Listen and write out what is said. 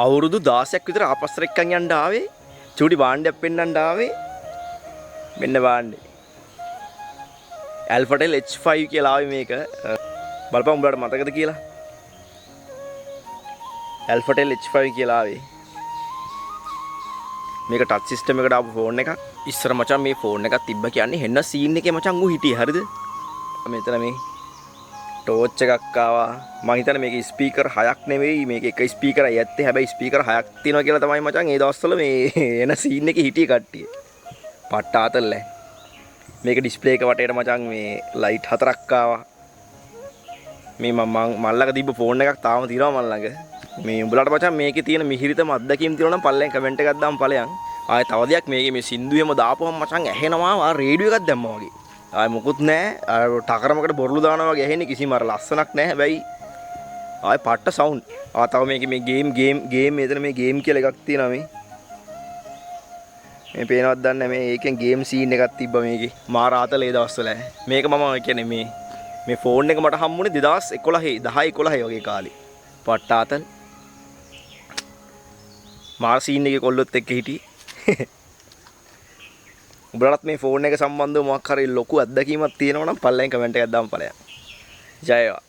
අවුරුදු 16ක් විතර ආපස්සට එක්කන් යන්න ආවේ. චූටි භාණ්ඩයක් පෙන්වන්න ආවේ. මෙන්න භාණ්ඩේ. Alphatel H5 කියලා ආවේ මේක. බලපන් උඹලට මතකද කියලා? Alphatel H5 කියලා ආවේ. මේක ටච් සිස්ටම් එකට ආපු ෆෝන් එකක්. ඉස්සර මචං මේ ෆෝන් එකක් තිබ්බ කියන්නේ හෙන්න සීන් එකේ මචං ඌ හිටියේ හරිද? මෙතන මේ ටෝච් එකක් ආවා. මම හිතන්නේ මේකේ ස්පීකර් 6ක් නෙවෙයි මේක එක ස්පීකරයි ඇත්තේ. හැබැයි ස්පීකර් 6ක් තියෙනවා කියලා තමයි මචං ඒ දවස්වල මේ එන සීන් එකේ හිටියේ කට්ටිය. පට්ට ආතල්ලේ. මේක ඩිස්ප්ලේ එක වටේට මචං මේ ලයිට් 4ක් ආවා. මේ මල්ලක තිබ්බ ෆෝන් එකක් තාම තියෙනවා මල් ළඟ. මේ උඹලට මචං මේකේ තියෙන මිහිරිතම අත්දැකීම් තියෙනවා නම් පල්ලෙන් කමෙන්ට් එකක් දාන්න ඵලයන්. ආයේ තව දෙයක් මේකේ මේ සින්දුවෙම දාපුවම මචං ඇහෙනවා ආ රේඩියෝ එකක් දැම්මා වගේ. ආයේ මොකුත් නැහැ. අර ටකරමකට බොරළු දානවා වගේ ඇහෙන්නේ කිසිම අර ලස්සනක් නැහැ. හැබැයි ආයේ පට්ට සවුන්ඩ්. තව මේකේ මේ ගේම් මෙතන මේ ගේම් කියලා එකක් තියෙනවා මේ. මේ පේනවත් දන්නේ මේ ඒකෙන් ගේම් සීන් එකක් තිබ්බා මේකේ. මාර ආතලේ දවස්වල. මේක මම කියන්නේ මේ ෆෝන් එක මට හම්බුනේ 2011 10 11 වගේ කාලේ. පට්ට ආතල්. මාර සීන් එකේ කොල්ලොත් එක්ක හිටියේ. උඹලටත් මේ ෆෝන් එක සම්බන්ධව මොකක් හරි ලොකු අත්දැකීමක් තියෙනවා නම් පල්ලෙන් කමෙන්ට් එකක් දාන්න ඵලයන්. ජය වේවා.